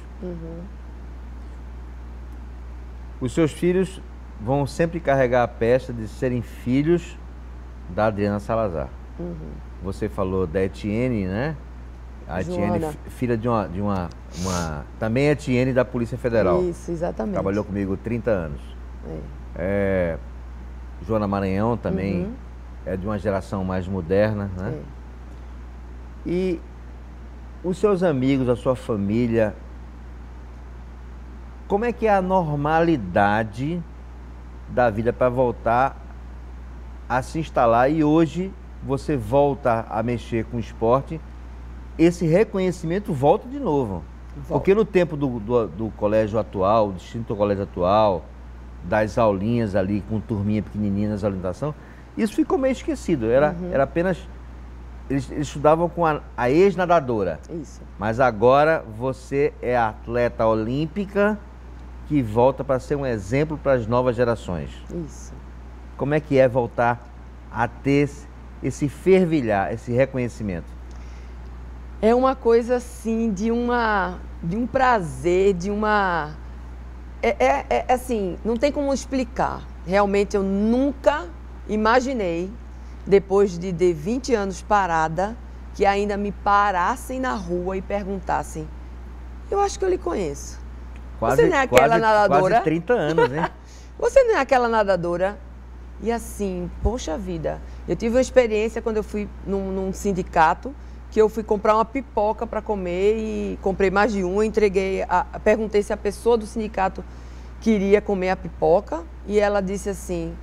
Os seus filhos vão sempre carregar a pecha de serem filhos da Adriana Salazar. Você falou da Etienne, né? A Etienne, filha de uma também Etienne da Polícia Federal. Isso, exatamente. Trabalhou comigo 30 anos. Joana Maranhão também é de uma geração mais moderna, né? E os seus amigos, a sua família, como é que é a normalidade da vida para voltar a se instalar? E hoje você volta a mexer com o esporte, esse reconhecimento volta de novo. Porque no tempo do colégio atual, do distinto colégio atual, das aulinhas ali com turminha pequenininha nas orientação, isso ficou meio esquecido. Era apenas... Eles estudavam com a ex-nadadora. Isso. Mas agora você é atleta olímpica que volta para ser um exemplo para as novas gerações. Isso. Como é que é voltar a ter esse fervilhar, esse reconhecimento? É uma coisa assim, de um prazer, de uma... assim, não tem como explicar. Realmente eu nunca imaginei, depois de 20 anos parada, que ainda me parassem na rua e perguntassem: eu acho que eu lhe conheço. Você não é aquela nadadora? Quase 30 anos, hein? Você não é aquela nadadora? E assim, poxa vida, eu tive uma experiência quando eu fui num sindicato, que eu fui comprar uma pipoca para comer e comprei mais de uma, perguntei se a pessoa do sindicato queria comer a pipoca e ela disse assim: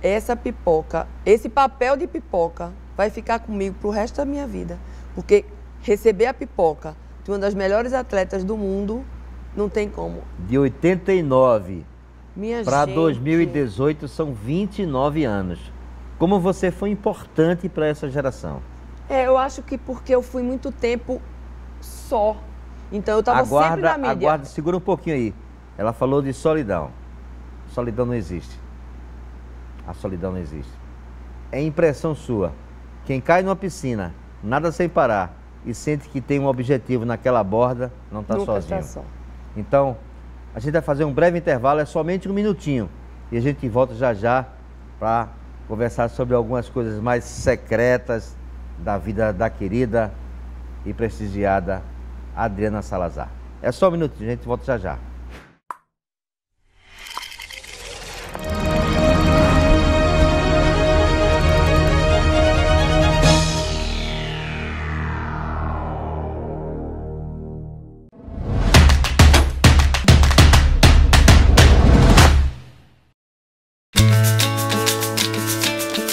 essa pipoca, esse papel de pipoca vai ficar comigo pro resto da minha vida, porque receber a pipoca de uma das melhores atletas do mundo não tem como. De 89 para 2018 são 29 anos. Como você foi importante para essa geração? Eu acho que porque eu fui muito tempo só. Então eu estava sempre na mídia. Aguarda, segura um pouquinho aí. Ela falou de solidão. Solidão não existe. A solidão não existe. É impressão sua. Quem cai numa piscina, nada sem parar, e sente que tem um objetivo naquela borda, não está sozinho. Tá só. Então, a gente vai fazer um breve intervalo, é somente um minutinho. E a gente volta já já para conversar sobre algumas coisas mais secretas da vida da querida e prestigiada Adriana Salazar. É só um minutinho, a gente volta já já.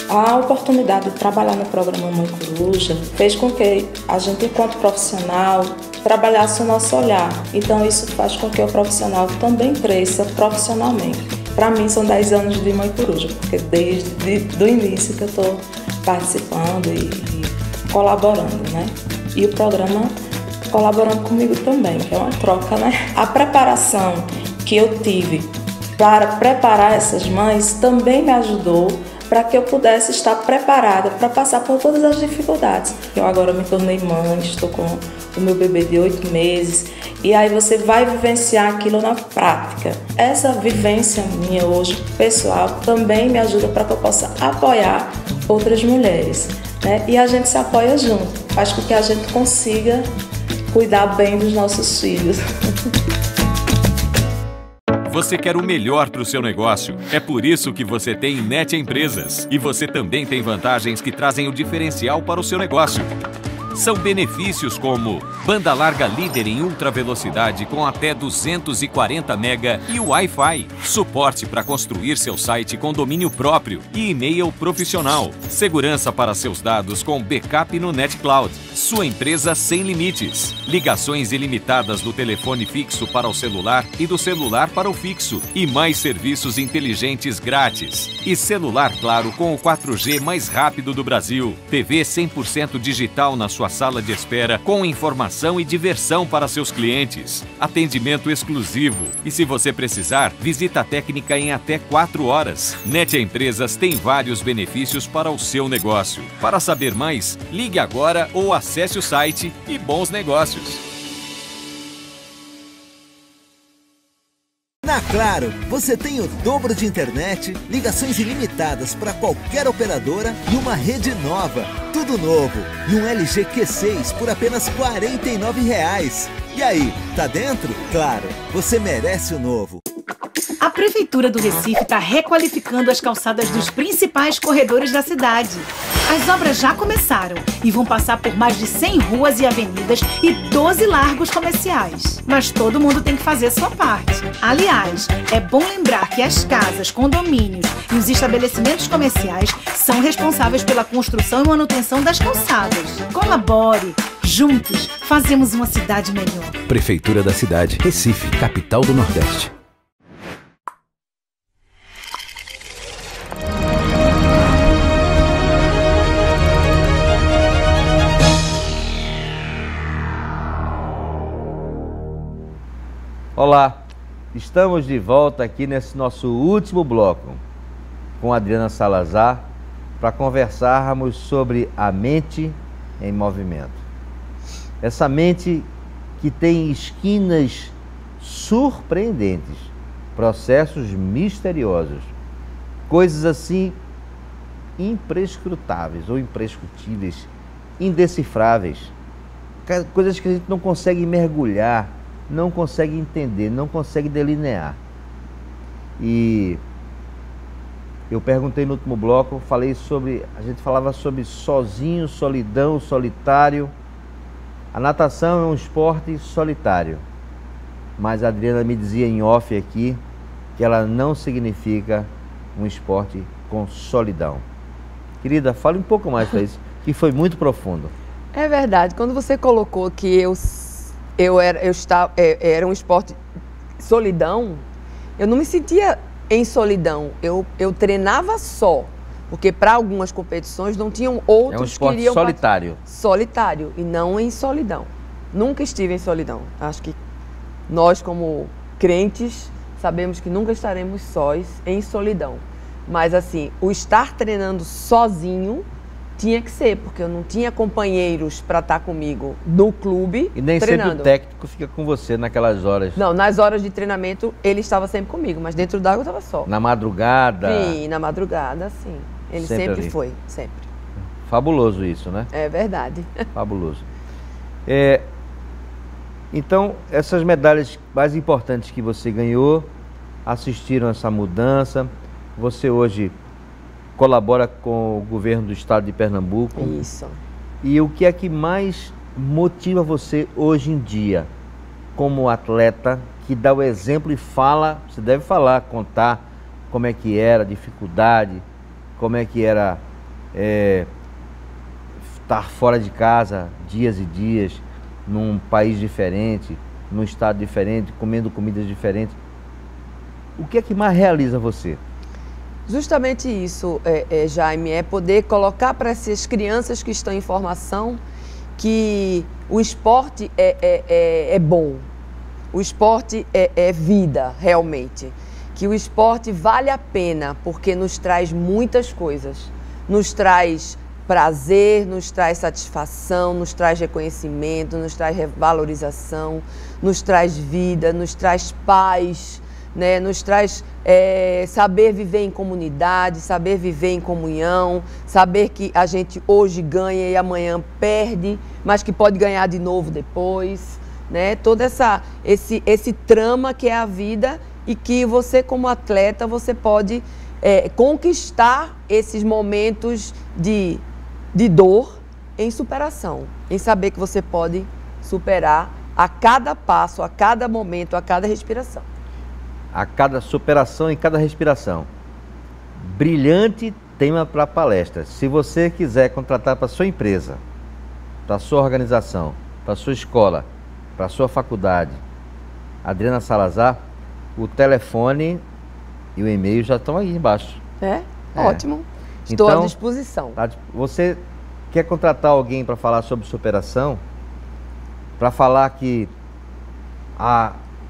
A oportunidade de trabalhar no programa Mãe Coruja fez com que a gente, enquanto profissional, trabalhasse o nosso olhar. Então isso faz com que o profissional também cresça profissionalmente. Para mim são 10 anos de Mãe Coruja, porque desde o início que eu estou participando e colaborando, né? E o programa colaborando comigo também, que é uma troca, né? A preparação que eu tive para preparar essas mães também me ajudou para que eu pudesse estar preparada para passar por todas as dificuldades. Eu agora me tornei mãe, estou com o meu bebê de 8 meses, e aí você vai vivenciar aquilo na prática. Essa vivência minha hoje, pessoal, também me ajuda para que eu possa apoiar outras mulheres, né? E a gente se apoia junto, faz com que a gente consiga cuidar bem dos nossos filhos. Você quer o melhor para o seu negócio. É por isso que você tem NET Empresas. E você também tem vantagens que trazem o diferencial para o seu negócio. São benefícios como banda larga líder em ultra velocidade com até 240 MB e Wi-Fi, suporte para construir seu site com domínio próprio e e-mail profissional, segurança para seus dados com backup no NetCloud, sua empresa sem limites, ligações ilimitadas do telefone fixo para o celular e do celular para o fixo e mais serviços inteligentes grátis. E celular Claro com o 4G mais rápido do Brasil, TV 100% digital na sua à sala de espera com informação e diversão para seus clientes. Atendimento exclusivo. E se você precisar, visita técnica em até 4 horas. NET Empresas tem vários benefícios para o seu negócio. Para saber mais, ligue agora ou acesse o site e bons negócios. Na Claro, você tem o dobro de internet, ligações ilimitadas para qualquer operadora e uma rede nova. Tudo novo. E um LG Q6 por apenas R$ 49,00. E aí, tá dentro? Claro, você merece o novo. A Prefeitura do Recife está requalificando as calçadas dos principais corredores da cidade. As obras já começaram e vão passar por mais de 100 ruas e avenidas e 12 largos comerciais. Mas todo mundo tem que fazer sua parte. Aliás, é bom lembrar que as casas, condomínios e os estabelecimentos comerciais são responsáveis pela construção e manutenção das calçadas. Colabore! Juntos, fazemos uma cidade melhor. Prefeitura da cidade, Recife, capital do Nordeste. Olá, estamos de volta aqui nesse nosso último bloco com a Adriana Salazar para conversarmos sobre a mente em movimento. Essa mente que tem esquinas surpreendentes, processos misteriosos, coisas assim imprescrutáveis ou imprescrutíveis, indecifráveis, coisas que a gente não consegue mergulhar, não consegue entender, não consegue delinear. E eu perguntei no último bloco, a gente falava sobre sozinho, solidão, solitário. A natação é um esporte solitário, mas a Adriana me dizia em off aqui que ela não significa um esporte com solidão. Querida, fale um pouco mais para isso, que foi muito profundo. É verdade, quando você colocou que era um esporte solidão, eu não me sentia em solidão, eu treinava só, porque para algumas competições não tinham outros. É um esporte solitário. Solitário e não em solidão. Nunca estive em solidão. Acho que nós, como crentes, sabemos que nunca estaremos sós em solidão. Mas assim, o estar treinando sozinho tinha que ser, porque eu não tinha companheiros para estar comigo no clube e nem treinando. Sempre o técnico fica com você naquelas horas. Não, nas horas de treinamento ele estava sempre comigo, mas dentro d'água eu estava só. Na madrugada? Sim, na madrugada, sim. Ele sempre foi, sempre. Fabuloso isso, né? É verdade. Fabuloso. Então, essas medalhas mais importantes que você ganhou, assistiram essa mudança, você hoje colabora com o governo do estado de Pernambuco. Isso. E o que é que mais motiva você hoje em dia, como atleta, que dá o exemplo e fala, você deve falar, contar como é que era a dificuldade, como é que era estar fora de casa dias e dias, num país diferente, num estado diferente, comendo comidas diferentes. O que é que mais realiza você? Justamente isso, Jaime, é poder colocar para essas crianças que estão em formação que o esporte é bom, o esporte é vida, realmente. Que o esporte vale a pena, porque nos traz muitas coisas. Nos traz prazer, nos traz satisfação, nos traz reconhecimento, nos traz valorização, nos traz vida, nos traz paz, né? Nos traz saber viver em comunidade, saber viver em comunhão, saber que a gente hoje ganha e amanhã perde, mas que pode ganhar de novo depois, né? Todo esse trama que é a vida e que você, como atleta, você pode conquistar esses momentos de dor em superação, em saber que você pode superar a cada passo, a cada momento, a cada respiração. A cada superação e cada respiração. Brilhante tema para palestra. Se você quiser contratar para sua empresa, para sua organização, para sua escola, para sua faculdade, Adriana Salazar, o telefone e o e-mail já estão aí embaixo. Ótimo. Estou à disposição. Você quer contratar alguém para falar sobre superação, para falar que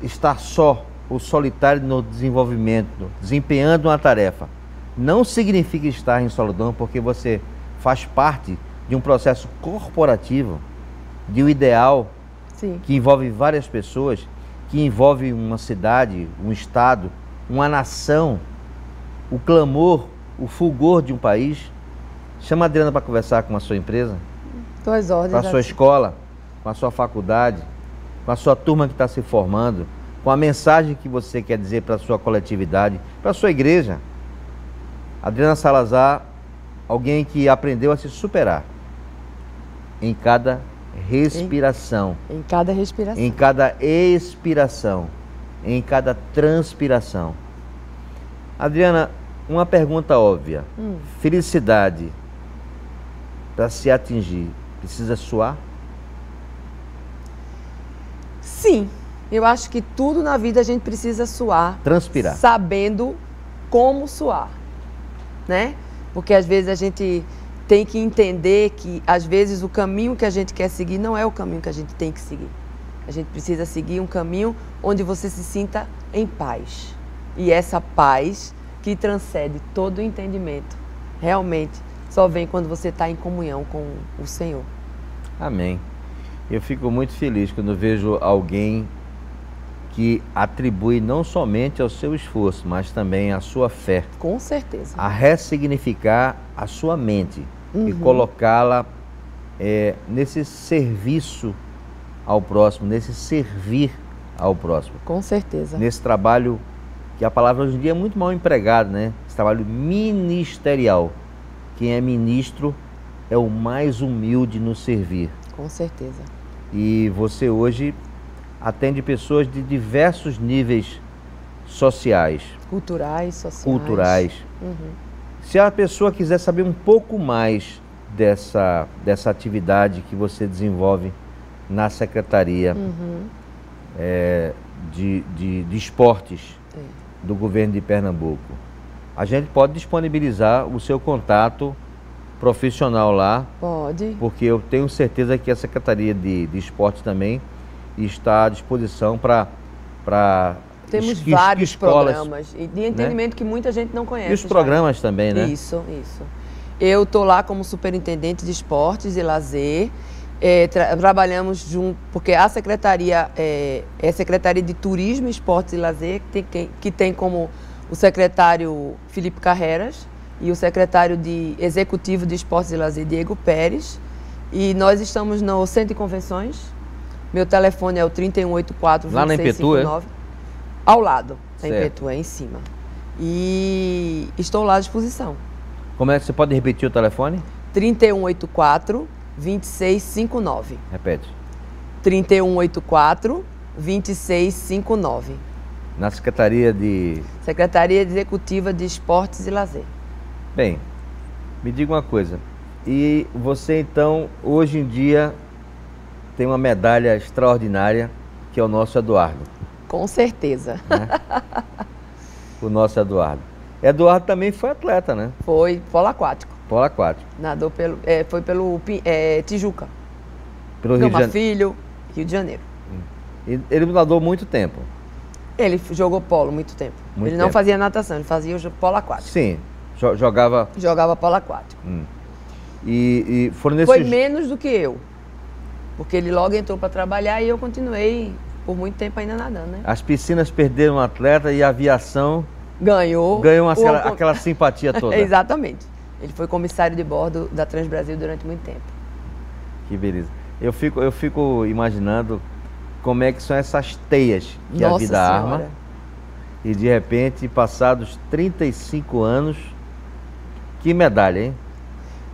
estar só ou solitário no desenvolvimento, desempenhando uma tarefa, não significa estar em solidão, porque você faz parte de um processo corporativo, de um ideal que envolve várias pessoas, que envolve uma cidade, um estado, uma nação, o clamor, o fulgor de um país. Chama a Adriana para conversar com a sua empresa, com a sua escola, com a sua faculdade, com a sua turma que está se formando, com a mensagem que você quer dizer para a sua coletividade, para a sua igreja. Adriana Salazar, alguém que aprendeu a se superar em cada respiração. Em cada respiração. Em cada expiração. Em cada transpiração. Adriana, uma pergunta óbvia. Felicidade, para se atingir, precisa suar? Sim. Eu acho que tudo na vida a gente precisa suar. Transpirar. Sabendo como suar, né? Porque às vezes a gente tem que entender que às vezes o caminho que a gente quer seguir não é o caminho que a gente tem que seguir. A gente precisa seguir um caminho onde você se sinta em paz. E essa paz que transcende todo o entendimento, realmente só vem quando você está em comunhão com o Senhor. Amém. Eu fico muito feliz quando vejo alguém que atribui não somente ao seu esforço, mas também à sua fé. Com certeza. A ressignificar a sua mente e colocá-la nesse serviço ao próximo, nesse servir ao próximo. Com certeza. Nesse trabalho que a palavra hoje em dia é muito mal empregada, né? Esse trabalho ministerial. Quem é ministro é o mais humilde no servir. Com certeza. E você hoje atende pessoas de diversos níveis sociais. Culturais, sociais. Culturais. Se a pessoa quiser saber um pouco mais dessa atividade que você desenvolve na Secretaria de Esportes do Governo de Pernambuco, a gente pode disponibilizar o seu contato profissional lá. Pode. Porque eu tenho certeza que a Secretaria de Esportes também está à disposição para temos vários programas de entendimento, né? Que muita gente não conhece. E os programas também, né? Isso. Eu estou lá como superintendente de esportes e lazer. Trabalhamos junto, porque a secretaria é a Secretaria de Turismo, Esportes e Lazer, que tem como o secretário Felipe Carreras e o secretário de Executivo de Esportes e Lazer, Diego Pérez. E nós estamos no Centro de Convenções. Meu telefone é o 3184-2659. Lá na Impetu, é? Ao lado da Impetu, é em cima. E estou lá à disposição. Como é que você pode repetir o telefone? 3184-2659. Repete. 3184-2659. Na Secretaria Executiva de Esportes e Lazer. Bem, me diga uma coisa. E você, então, hoje em dia, tem uma medalha extraordinária, que é o nosso Eduardo. Com certeza. Né? O nosso Eduardo. Eduardo também foi atleta, né? Foi, polo aquático. Polo aquático. Nadou foi pelo Tijuca. Pelo Rio de Janeiro. Filho, Rio de Janeiro. Ele nadou muito tempo. Ele jogou polo muito tempo. Ele não fazia natação, ele fazia o polo aquático. Sim, jogava polo aquático. E foram nesses... Foi menos do que eu. Porque ele logo entrou para trabalhar e eu continuei por muito tempo ainda nadando, né? As piscinas perderam um atleta e a aviação ganhou aquela simpatia toda. Exatamente. Ele foi comissário de bordo da Transbrasil durante muito tempo. Que beleza. Eu fico imaginando como é que são essas teias que a vida arma. E de repente, passados 35 anos, que medalha, hein?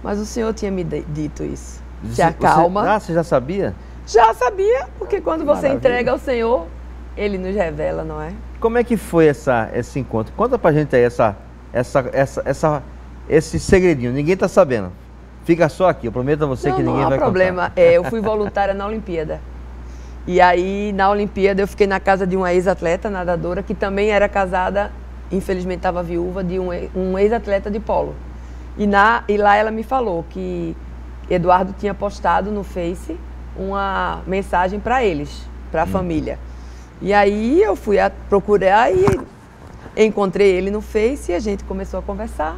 Mas o senhor tinha me dito isso. Se acalma. Você já sabia? Já sabia, porque quando você entrega ao Senhor, Ele nos revela, não é? Como é que foi esse encontro? Conta pra gente aí esse segredinho. Ninguém tá sabendo. Fica só aqui, eu prometo a você que ninguém vai contar. Não há problema. Eu fui voluntária na Olimpíada. E aí, na Olimpíada, eu fiquei na casa de uma ex-atleta nadadora, que também era casada, infelizmente estava viúva, de um ex-atleta de polo. E lá ela me falou que Eduardo tinha postado no Face uma mensagem para eles, para a família. E aí eu fui procurar e encontrei ele no Face e a gente começou a conversar.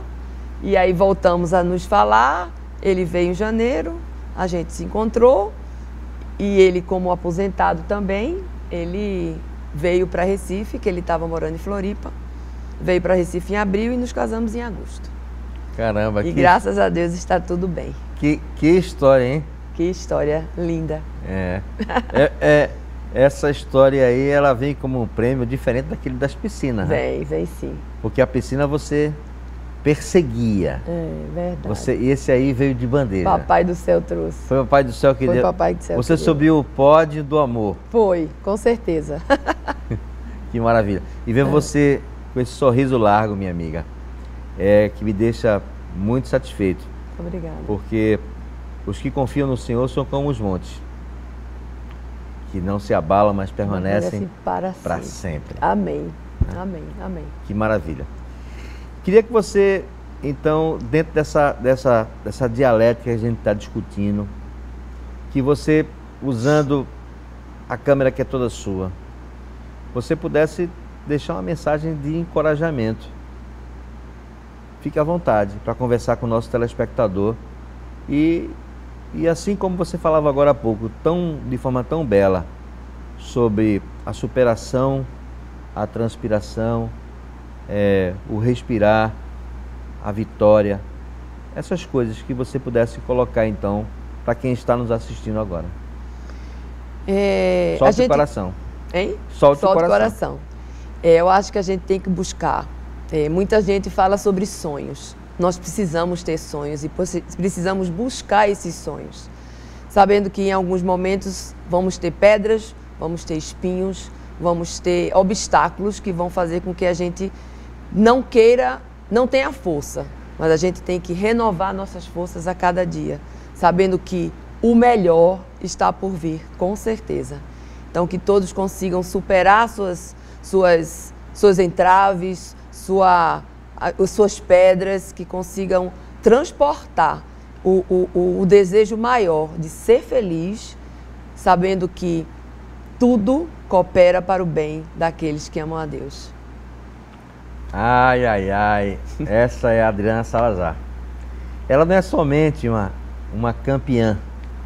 E aí voltamos a nos falar, ele veio em janeiro, a gente se encontrou e ele, como aposentado também, ele veio para Recife, que ele estava morando em Floripa, veio para Recife em abril e nos casamos em agosto. Caramba, e graças a Deus está tudo bem. Que história, hein? Que história linda. Essa história aí, ela vem como um prêmio diferente daquele das piscinas. Vem sim. Porque a piscina você perseguia. É verdade. E esse aí veio de bandeira. Papai do céu trouxe. Foi o Papai do Céu que deu. Foi Papai do Céu. Você subiu o pódio do amor. Foi, com certeza. Que maravilha. E ver você com esse sorriso largo, minha amiga, que me deixa muito satisfeito. Obrigada. Porque os que confiam no Senhor são como os montes, que não se abalam, mas permanecem para sempre. Amém. Amém. Amém. Que maravilha. Queria que você, então, dentro dessa dialética que a gente está discutindo, que você, usando a câmera que é toda sua, você pudesse deixar uma mensagem de encorajamento. Fique à vontade para conversar com o nosso telespectador e assim como você falava agora há pouco, de forma tão bela, sobre a superação, a transpiração, o respirar, a vitória, essas coisas que você pudesse colocar então para quem está nos assistindo agora. Solte o coração. Hein? Solte o coração. Eu acho que a gente tem que buscar. Muita gente fala sobre sonhos. Nós precisamos ter sonhos e precisamos buscar esses sonhos. Sabendo que em alguns momentos vamos ter pedras, vamos ter espinhos, vamos ter obstáculos que vão fazer com que a gente não tenha força. Mas a gente tem que renovar nossas forças a cada dia, sabendo que o melhor está por vir, com certeza. Então que todos consigam superar suas entraves, suas pedras, que consigam transportar o desejo maior de ser feliz, sabendo que tudo coopera para o bem daqueles que amam a Deus. Ai, ai, ai, essa é a Adriana Salazar. Ela não é somente uma campeã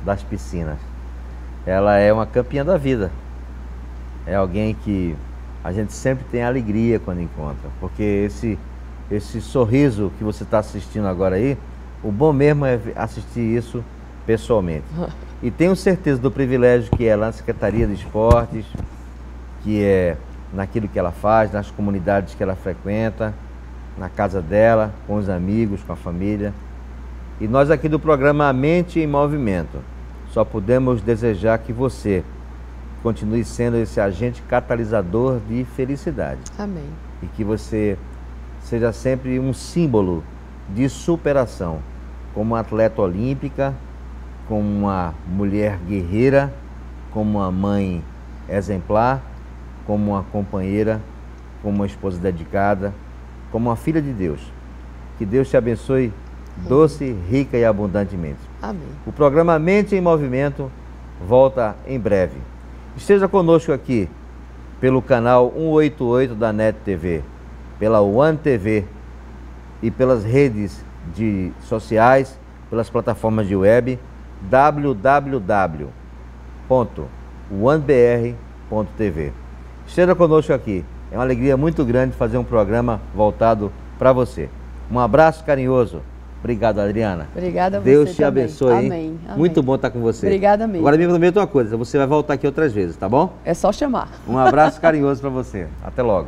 das piscinas, ela é uma campeã da vida. É alguém que a gente sempre tem alegria quando encontra, porque esse sorriso que você está assistindo agora aí, o bom mesmo é assistir isso pessoalmente. E tenho certeza do privilégio que é lá na Secretaria de Esportes, que é naquilo que ela faz, nas comunidades que ela frequenta, na casa dela, com os amigos, com a família. E nós aqui do programa Mente em Movimento, só podemos desejar que você continue sendo esse agente catalisador de felicidade. Amém. E que você seja sempre um símbolo de superação, como uma atleta olímpica, como uma mulher guerreira, como uma mãe exemplar, como uma companheira, como uma esposa dedicada, como uma filha de Deus. Que Deus te abençoe doce, rica e abundantemente. Amém. O programa Mente em Movimento volta em breve. Esteja conosco aqui pelo canal 188 da NET TV, pela One TV e pelas redes sociais, pelas plataformas de web, www.onebr.tv. Esteja conosco aqui. É uma alegria muito grande fazer um programa voltado para você. Um abraço carinhoso. Obrigado, Adriana. Obrigada a você. Deus te também. abençoe. Amém. Amém. Muito bom estar com você. Obrigada mesmo. Agora me prometa uma coisa, você vai voltar aqui outras vezes, tá bom? É só chamar. Um abraço carinhoso para você. Até logo.